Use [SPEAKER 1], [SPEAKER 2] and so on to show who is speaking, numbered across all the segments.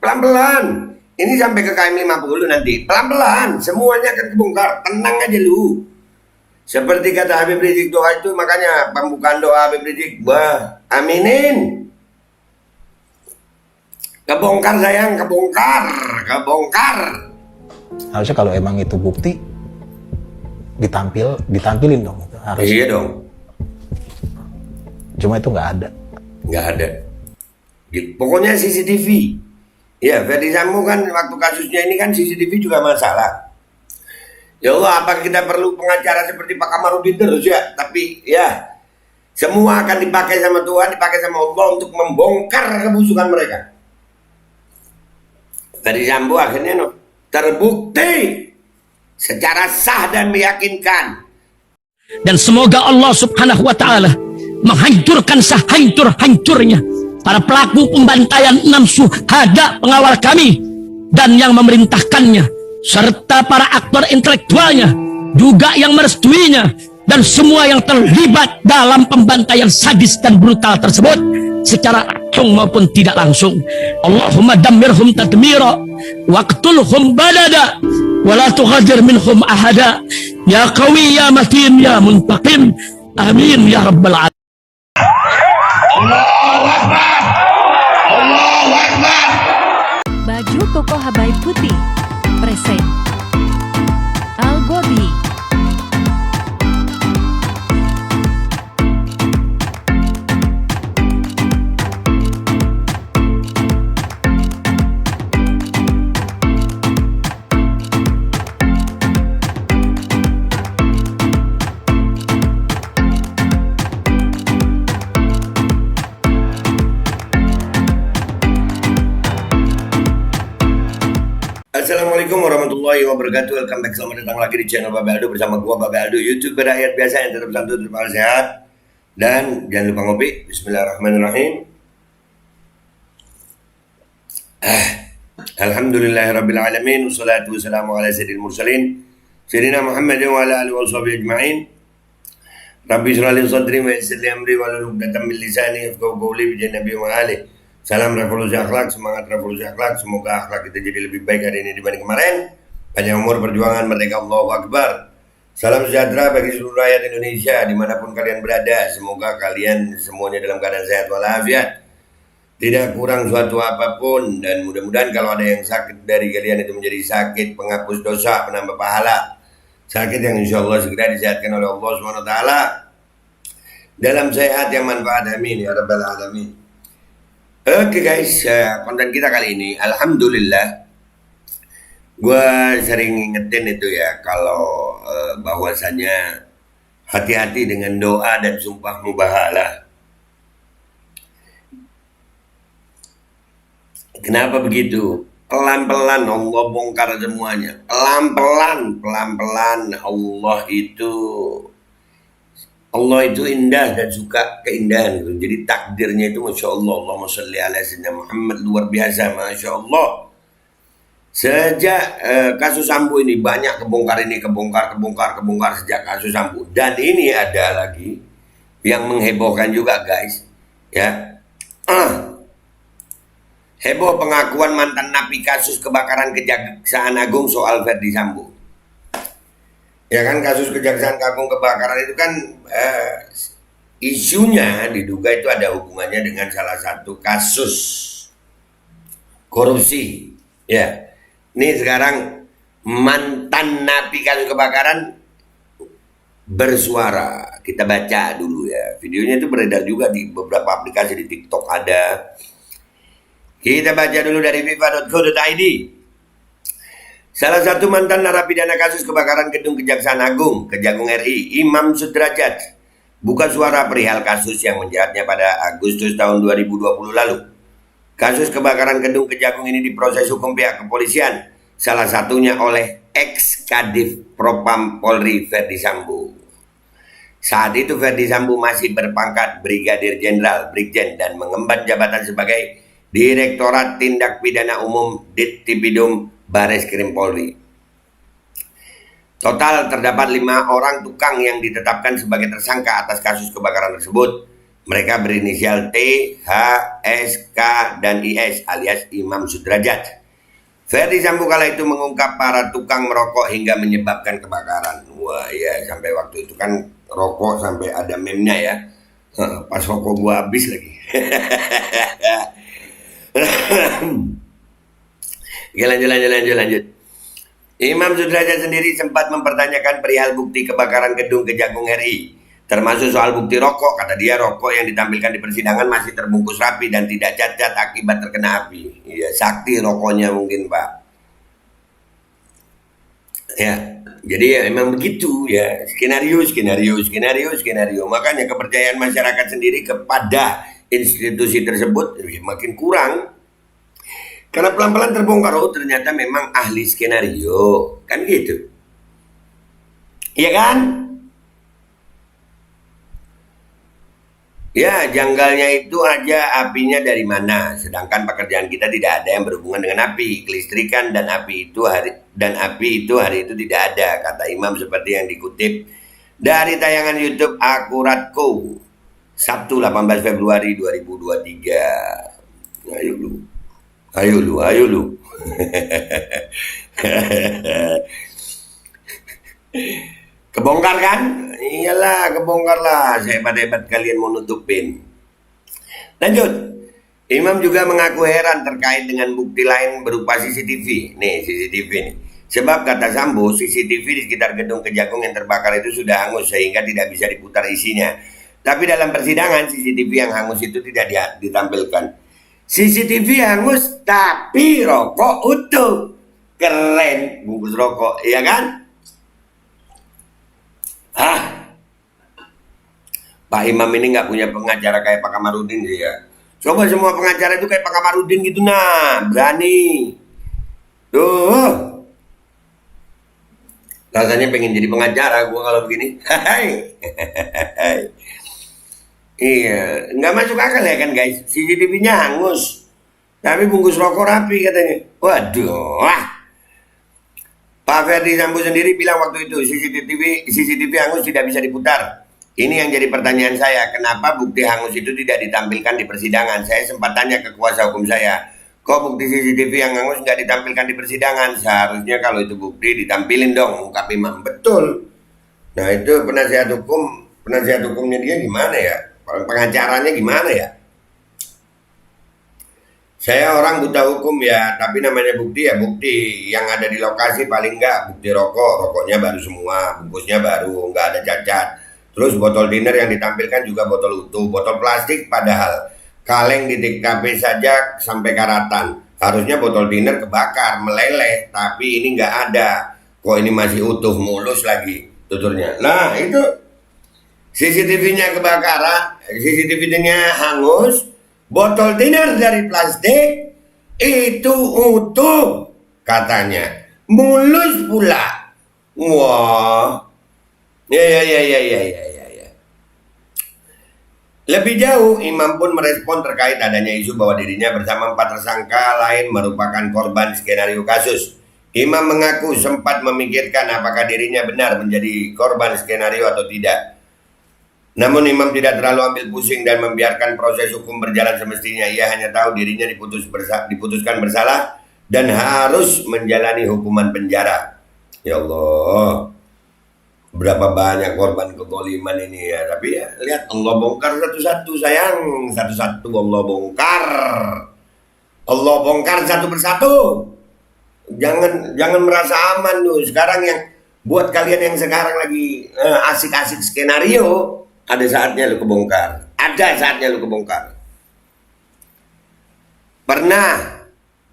[SPEAKER 1] Pelan-pelan. Ini sampai ke KM 50 nanti. Pelan-pelan. Semuanya akan kebongkar. Tenang aja lu. Seperti kata Habib Rizik doa itu, makanya pembukaan doa Habib Rizik. Wah, aminin. Kebongkar sayang, kebongkar. Kebongkar.
[SPEAKER 2] Harusnya kalau emang itu bukti, ditampilin dong. Harus.
[SPEAKER 1] Iya dong.
[SPEAKER 2] Cuma itu nggak ada.
[SPEAKER 1] Nggak ada. Pokoknya CCTV. Ya, Ferdi Sambo kan waktu kasusnya ini kan CCTV juga masalah. Ya Allah, apa kita perlu pengacara seperti Pak Kamarudin terus ya? Tapi ya, semua akan dipakai sama Tuhan, dipakai sama Allah untuk membongkar kebusukan mereka. Ferdi Sambo akhirnya terbukti secara sah dan meyakinkan.
[SPEAKER 3] Dan semoga Allah subhanahu wa ta'ala menghancurkan sehancur-hancurnya para pelaku pembantaian 6 syuhada pengawal kami dan yang memerintahkannya, serta para aktor intelektualnya juga yang merestuinya, dan semua yang terlibat dalam pembantaian sadis dan brutal tersebut secara langsung maupun tidak langsung. Allahumma dammirhum tadmira waqtulhum badada wala tughadir minhum ahada ya qawi ya matin ya muntaqim amin ya rabbal alamin.
[SPEAKER 1] Allahu Akbar. Allahu Akbar.
[SPEAKER 4] Baju koko Habaib Putih present Al Godi.
[SPEAKER 1] Assalamualaikum warahmatullahi wabarakatuh. Welcome back, selamat datang lagi di channel Babe Aldo bersama gua Babe Aldo, YouTube berakhir biasa yang tetap santuy, tetap sehat, dan jangan lupa ngopi. Bismillahirrahmanirrahim. Alhamdulillahirabbil alamin, wassalatu wassalamu ala sayyidil mursalin sayyidina Muhammadin wa ala alihi washabihi ajmain. Rabbi shrah li sadri wa yassir li amri wahlul 'uqdatam min lisani yafqahu qawli bi nabi wa alihi. Salam revolusi akhlak, semangat revolusi akhlak. Semoga akhlak kita jadi lebih baik hari ini dibanding kemarin. Panjang umur, perjuangan, merdeka, Allahu Akbar. Salam sejahtera bagi seluruh rakyat Indonesia dimanapun kalian berada. Semoga kalian semuanya dalam keadaan sehat walafiat, tidak kurang suatu apapun. Dan mudah-mudahan kalau ada yang sakit dari kalian itu menjadi sakit penghapus dosa, penambah pahala. Sakit yang insya Allah segera disehatkan oleh Allah SWT dalam sehat yang manfaat, amin ya rabbal alamin. Oke guys, konten kita kali ini, alhamdulillah, gue sering ngingetin itu ya, kalau bahwasanya hati-hati dengan doa dan sumpah mubahalah. Kenapa begitu? Pelan-pelan Allah bongkar semuanya. Pelan-pelan Allah itu indah dan suka keindahan gitu. Jadi takdirnya itu Masya Allah. Allahumma sholli ala sayyidina Muhammad, luar biasa, Masya Allah. Sejak kasus Sambo ini banyak kebongkar sejak kasus Sambo. Dan ini ada lagi yang menghebohkan juga guys. Ya, heboh pengakuan mantan napi kasus kebakaran Kejaksaan Agung soal Ferdi Sambo. Ya kan, kasus Kejaksaan Agung kebakaran itu kan isunya diduga itu ada hubungannya dengan salah satu kasus korupsi. Ya, ini sekarang mantan napi kasus kebakaran bersuara. Kita baca dulu ya, videonya itu beredar juga di beberapa aplikasi, di TikTok ada. Kita baca dulu dari viva.co.id. Salah satu mantan narapidana kasus kebakaran gedung Kejaksaan Agung, Kejagung RI, Imam Sudrajat, buka suara perihal kasus yang menjeratnya pada Agustus tahun 2020 lalu. Kasus kebakaran gedung Kejagung ini diproses hukum pihak kepolisian, salah satunya oleh ex-Kadif Propam Polri Ferdi Sambo. Saat itu Ferdi Sambo masih berpangkat Brigadir Jenderal, Brigjen, dan mengemban jabatan sebagai Direktorat Tindak Pidana Umum Dittipidum Bareskrim Polri. Total terdapat 5 orang tukang yang ditetapkan sebagai tersangka atas kasus kebakaran tersebut. Mereka berinisial T, H, S, K, dan IS alias Imam Sudrajat. Ferdi Sambo kala itu mengungkap para tukang merokok hingga menyebabkan kebakaran. Wah ya, sampai waktu itu kan rokok sampai ada meme-nya ya. Pas rokok gua habis lagi. Oke, lanjut. Imam Sudrajat sendiri sempat mempertanyakan perihal bukti kebakaran gedung Kejagung RI. Termasuk soal bukti rokok. Kata dia rokok yang ditampilkan di persidangan masih terbungkus rapi dan tidak cacat akibat terkena api. Ya, sakti rokoknya mungkin Pak. Ya, jadi ya memang begitu ya. Skenario. Makanya kepercayaan masyarakat sendiri kepada institusi tersebut makin kurang. Karena pelan-pelan terbongkar, oh ternyata memang ahli skenario. Kan gitu. Iya kan? Ya, janggalnya itu aja apinya dari mana. Sedangkan pekerjaan kita tidak ada yang berhubungan dengan api, kelistrikan dan api itu hari itu tidak ada, kata Imam seperti yang dikutip dari tayangan YouTube Akuratko Sabtu 18 Februari 2023. Ayo lu. Kebongkar kan? Iyalah, kebongkar lah. Sehebat-hebat kalian mau nutupin. Lanjut. Imam juga mengaku heran terkait dengan bukti lain berupa CCTV. Nih, CCTV nih. Sebab kata Sambo, CCTV di sekitar gedung Kejagung yang terbakar itu sudah hangus sehingga tidak bisa diputar isinya. Tapi dalam persidangan, CCTV yang hangus itu tidak ditampilkan. CCTV hangus, tapi rokok utuh. Keren, bungkus rokok, iya kan? Pak Imam ini nggak punya pengacara kayak Pak Kamarudin sih ya. Coba semua pengacara itu kayak Pak Kamarudin gitu nah, berani. Tuh. Rasanya pengen jadi pengacara gua kalau begini. Iya, nggak masuk akal ya kan guys. CCTV-nya hangus, tapi bungkus rokok rapi katanya. Waduh. Pak Ferdi Sambo sendiri bilang waktu itu CCTV hangus tidak bisa diputar. Ini yang jadi pertanyaan saya, kenapa bukti hangus itu tidak ditampilkan di persidangan? Saya sempat tanya ke kuasa hukum saya, kok bukti CCTV yang hangus nggak ditampilkan di persidangan? Seharusnya kalau itu bukti ditampilin dong, ungkap Imam. Betul. Nah itu penasihat hukumnya dia gimana ya? Pengacaranya gimana ya? Saya orang buta hukum ya, tapi namanya bukti ya bukti. Yang ada di lokasi paling nggak bukti rokoknya baru semua, bungkusnya baru, nggak ada cacat. Terus botol dinner yang ditampilkan juga botol utuh, botol plastik padahal kaleng di TKP saja sampai karatan. Harusnya botol dinner kebakar, meleleh, tapi ini nggak ada. Kok ini masih utuh, mulus lagi tuturnya. Nah itu CCTV-nya kebakaran, CCTV-nya hangus, botol dinner dari plastik itu utuh katanya, mulus pula. Wah. Ya. Lebih jauh, Imam pun merespon terkait adanya isu bahwa dirinya bersama 4 tersangka lain merupakan korban skenario kasus. Imam mengaku sempat memikirkan apakah dirinya benar menjadi korban skenario atau tidak. Namun Imam tidak terlalu ambil pusing dan membiarkan proses hukum berjalan semestinya. Ia hanya tahu dirinya diputuskan bersalah dan harus menjalani hukuman penjara. Ya Allah. Berapa banyak korban kezaliman ini ya. Tapi ya lihat Allah bongkar satu-satu sayang. Satu-satu Allah bongkar. Allah bongkar satu persatu. Jangan merasa aman tuh. Sekarang yang buat kalian yang sekarang lagi asik-asik skenario, ada saatnya lu kebongkar. Pernah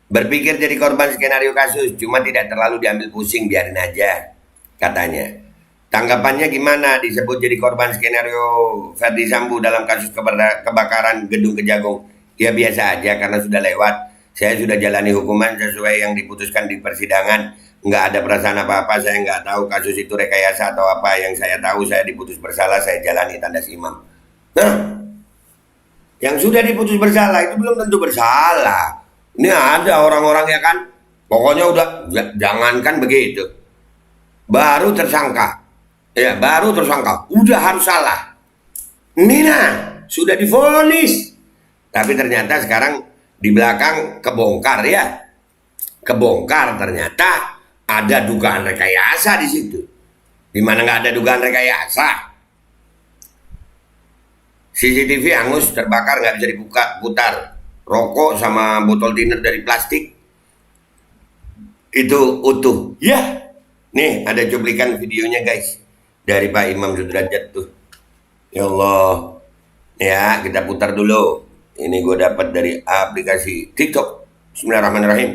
[SPEAKER 1] berpikir jadi korban skenario kasus, cuma tidak terlalu diambil pusing, biarin aja katanya. Tanggapannya gimana disebut jadi korban skenario Ferdi Sambo dalam kasus kebakaran gedung Kejagung? Ya biasa aja karena sudah lewat. Saya sudah jalani hukuman sesuai yang diputuskan di persidangan. Nggak ada perasaan apa-apa, saya nggak tahu kasus itu rekayasa atau apa. Yang saya tahu saya diputus bersalah, saya jalani, tandas Imam. Nah, yang sudah diputus bersalah itu belum tentu bersalah. Ini ada orang-orang ya kan, pokoknya udah jangankan begitu. Baru tersangka, udah harus salah. Nina sudah divonis. Tapi ternyata sekarang di belakang kebongkar ya. Kebongkar ternyata ada dugaan rekayasa di situ. Di mana nggak ada dugaan rekayasa. CCTV hangus, terbakar, nggak bisa diputar. Rokok sama botol thinner dari plastik itu utuh. Ya, nih ada cuplikan videonya guys dari Pak Imam Sudrajat tuh. Ya Allah, ya kita putar dulu. Ini gue dapat dari aplikasi TikTok. Bismillahirrahmanirrahim.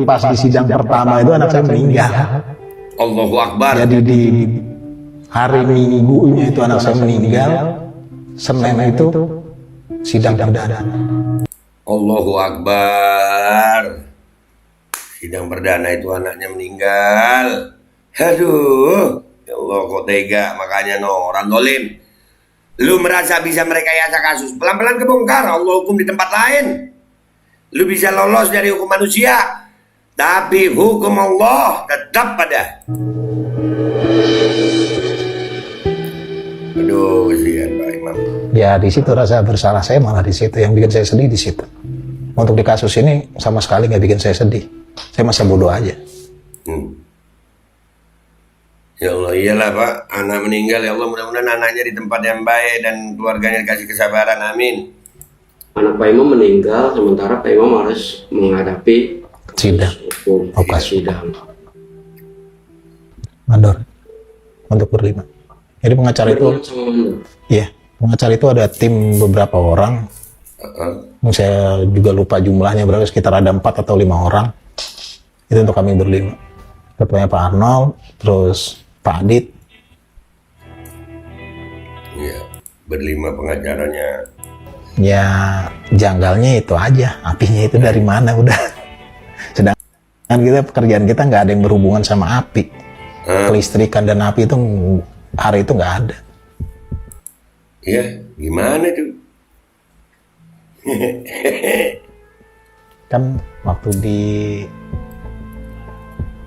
[SPEAKER 2] Pas di sidang pertama itu anak saya meninggal.
[SPEAKER 1] Allahu Akbar.
[SPEAKER 2] Jadi di hari Minggunya itu anak saya meninggal. Senin itu sidang perdana.
[SPEAKER 1] Allahu Akbar. Sidang perdana itu anaknya meninggal. Aduh, ya Allah kok tega. Makanya orang dolim. Lu merasa bisa merekayasa kasus, pelan-pelan kebongkar. Allah hukum di tempat lain. Lu bisa lolos dari hukum manusia, tapi hukum Allah tetap pada. Aduh, kasihan Pak Imam.
[SPEAKER 2] Ya di situ rasa bersalah saya malah di situ yang bikin saya sedih di situ. Untuk di kasus ini sama sekali nggak bikin saya sedih. Saya masa bodoh aja.
[SPEAKER 1] Ya Allah, iyalah Pak, anak meninggal. Ya Allah, mudah-mudahan anaknya di tempat yang baik dan keluarganya dikasih kesabaran. Amin.
[SPEAKER 5] Anak Pak Imam meninggal, sementara Pak Imam harus menghadapi
[SPEAKER 2] Sidang.
[SPEAKER 5] hukum sidang.
[SPEAKER 2] Mandor untuk berlima. Jadi pengacara itu, iya, pengacara itu ada tim beberapa orang. Saya juga lupa jumlahnya berapa, sekitar ada 4 atau 5 orang. Itu untuk kami berlima. Ketuanya Pak Arnold, terus Pak Adit.
[SPEAKER 1] Iya, berlima pengacaranya.
[SPEAKER 2] Ya janggalnya itu aja, apinya itu dari mana udah. Sedangkan kita pekerjaan kita nggak ada yang berhubungan sama api. Kelistrikan dan api itu hari itu nggak ada.
[SPEAKER 1] Iya, gimana tuh?
[SPEAKER 2] Kan waktu di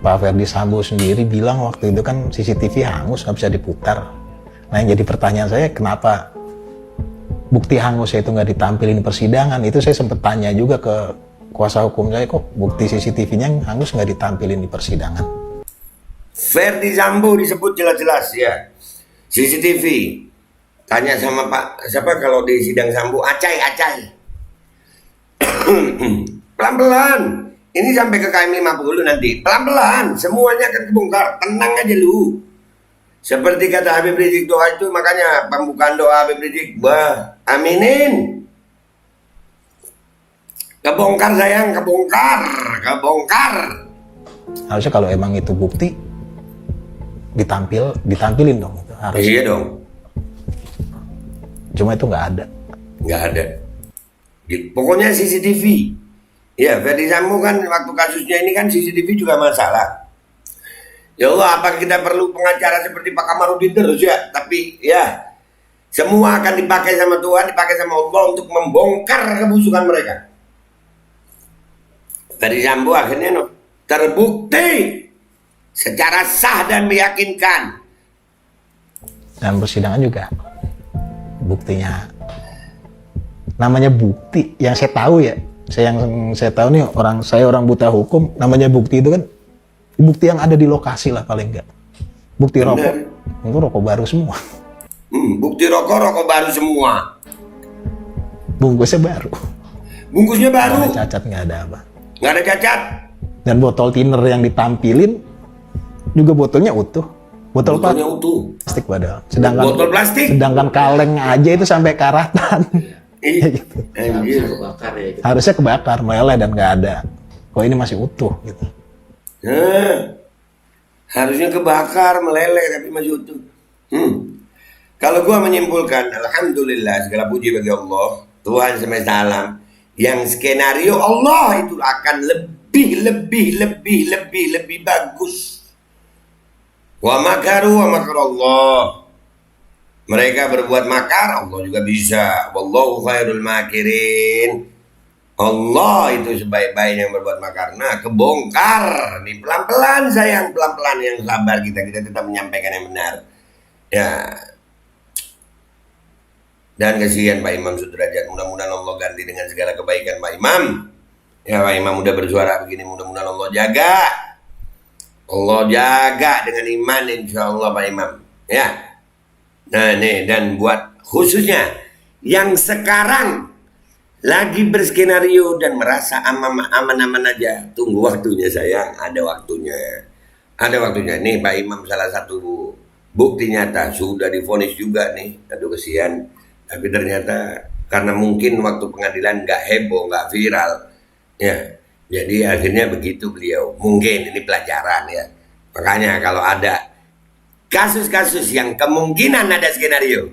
[SPEAKER 2] Pak Ferdi Sambo sendiri bilang waktu itu kan CCTV hangus nggak bisa diputar. Nah yang jadi pertanyaan saya kenapa bukti hangusnya itu nggak ditampilin di persidangan? Itu saya sempat tanya juga ke kuasa hukum saya, kok bukti CCTV-nya yang hangus nggak ditampilin di persidangan?
[SPEAKER 1] Ferdi Sambo disebut jelas-jelas ya. CCTV. Tanya sama Pak, siapa kalau di sidang Sambo? Acai. Pelan-pelan. Ini sampai ke KM 50 nanti. Pelan-pelan. Semuanya akan kebongkar. Tenang aja lu. Seperti kata Habib Rizik doa itu, makanya pembukaan doa Habib Rizik. Bah, aminin. Kebongkar sayang, kebongkar.
[SPEAKER 2] Harusnya kalau emang itu bukti ditampilin dong. Harus.
[SPEAKER 1] Iya dong.
[SPEAKER 2] Cuma itu nggak ada.
[SPEAKER 1] Nggak ada. Pokoknya CCTV. Ya, Ferdi Sambo kan waktu kasusnya ini kan CCTV juga masalah. Ya Allah, apakah kita perlu pengacara seperti Pak Kamarudin terus ya? Tapi ya, semua akan dipakai sama Tuhan, dipakai sama Allah untuk membongkar kebusukan mereka. Ferdi Sambo akhirnya terbukti secara sah dan meyakinkan.
[SPEAKER 2] Dan persidangan juga buktinya, namanya bukti yang saya tahu ya, yang saya tahu nih orang buta hukum, namanya bukti itu kan bukti yang ada di lokasi lah paling enggak. Bukti rokok, itu rokok baru semua.
[SPEAKER 1] Bukti rokok baru semua.
[SPEAKER 2] Bungkusnya baru.
[SPEAKER 1] Bungkusnya baru.
[SPEAKER 2] Nggak ada cacat, nggak ada apa.
[SPEAKER 1] Nggak ada cacat.
[SPEAKER 2] Dan botol thinner yang ditampilin juga botolnya utuh.
[SPEAKER 1] Botolnya utuh.
[SPEAKER 2] Plastik padahal. Sedangkan
[SPEAKER 1] botol plastik.
[SPEAKER 2] Sedangkan kaleng aja itu sampai karatan. Gitu.
[SPEAKER 5] Harusnya kebakar ya. Gitu.
[SPEAKER 2] Harusnya kebakar, meleleh dan nggak ada. Kok ini masih utuh gitu.
[SPEAKER 1] Harusnya kebakar, meleleh tapi masih utuh. Kalau gua menyimpulkan, alhamdulillah segala puji bagi Allah, Tuhan semesta alam, yang skenario Allah itu akan lebih bagus. Wa makaru wa makarallah. Mereka berbuat makar, Allah juga bisa. Wallahu khairul makirin. Allah itu sebaik-baik yang berbuat makar. Nah, kebongkar. Nih pelan-pelan sayang, pelan-pelan yang sabar kita tetap menyampaikan yang benar. Ya. Dan kasihan Pak Imam Sudrajat, mudah-mudahan Allah ganti dengan segala kebaikan Pak Imam. Ya Pak Imam udah bersuara begini, mudah-mudahan Allah jaga. Allah jaga dengan iman insya Allah Pak Imam. Ya. Nah nih, dan buat khususnya yang sekarang lagi berskenario dan merasa aman-aman aja, tunggu waktunya sayang, ada waktunya. Ada waktunya. Nih Pak Imam salah satu bukti nyata, sudah divonis juga nih. Aduh kesian. Tapi ternyata karena mungkin waktu pengadilan nggak heboh, nggak viral. Ya, jadi akhirnya begitu beliau. Mungkin ini pelajaran ya. Makanya kalau ada kasus-kasus yang kemungkinan ada skenario,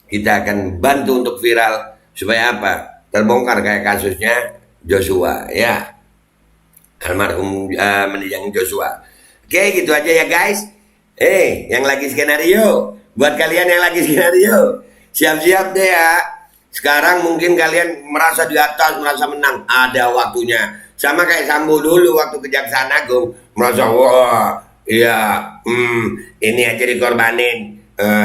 [SPEAKER 1] kita akan bantu untuk viral supaya apa? Terbongkar kayak kasusnya Joshua ya. Almarhum mendiang Joshua. Oke, gitu aja ya guys. Yang lagi skenario, buat kalian yang lagi skenario, siap-siap deh ya. Sekarang mungkin kalian merasa di atas, merasa menang. Ada waktunya. Sama kayak Sambo dulu waktu Kejaksaan Agung. Merasa, wah, iya, ini aja dikorbanin.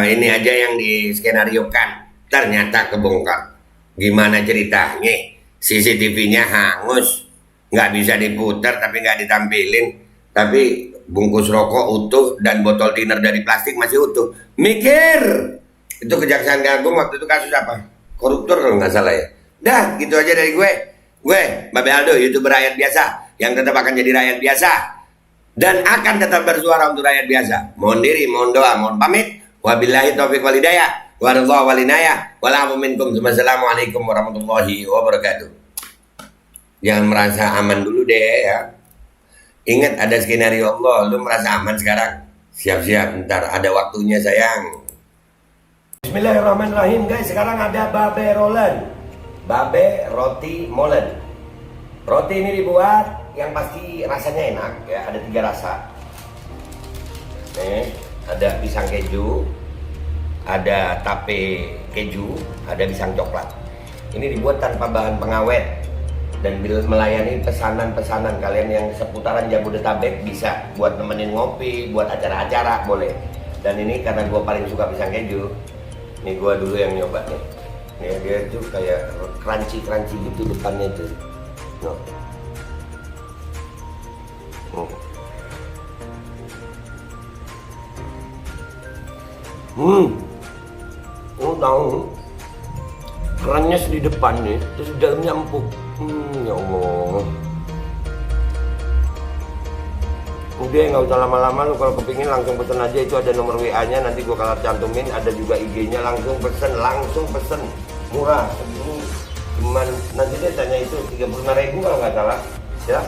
[SPEAKER 1] Ini aja yang diskenariokan. Ternyata kebongkar. Gimana ceritanya? CCTV-nya hangus. Nggak bisa diputar tapi nggak ditampilin. Tapi bungkus rokok utuh dan botol dinner dari plastik masih utuh. Mikir! Itu Kejaksaan Agung waktu itu kasus apa? Koruptor kalau nggak salah ya. Dah, gitu aja dari gue. Gue, Babe Aldo, YouTuber rakyat biasa yang tetap akan jadi rakyat biasa dan akan tetap bersuara untuk rakyat biasa. Mohon diri, mohon doa, mohon pamit. Wabillahi taufiq wal hidayah. Waridha wal inayah. Wala minkum. Wassalamualaikum warahmatullahi wabarakatuh. Jangan merasa aman dulu deh ya. Ingat ada skenario Allah. Lu merasa aman sekarang? Siap-siap, ntar ada waktunya sayang. Bismillahirrahmanirrahim guys, sekarang ada Babe Rolen, Babe Roti Molen. Roti ini dibuat yang pasti rasanya enak ya, ada 3 rasa. Ada pisang keju, ada tape keju, ada pisang coklat. Ini dibuat tanpa bahan pengawet dan melayani pesanan-pesanan kalian yang seputaran Jabodetabek, bisa buat nemenin ngopi, buat acara-acara boleh. Dan ini karena gue paling suka pisang keju. Ini gua dulu yang nyoba nih. Nih dia tuh kayak crunchy gitu depannya tuh. No. Tahu. Kerennya di depan nih, terus dalamnya empuk. Ya Allah. Udah nggak usah lama-lama, lu kalau kepingin langsung pesen aja, itu ada nomor WA-nya, nanti gua kalau cantumin, ada juga IG-nya, langsung pesen, murah, segini, cuman nanti dia tanya itu 35.000 kalau nggak salah, ya.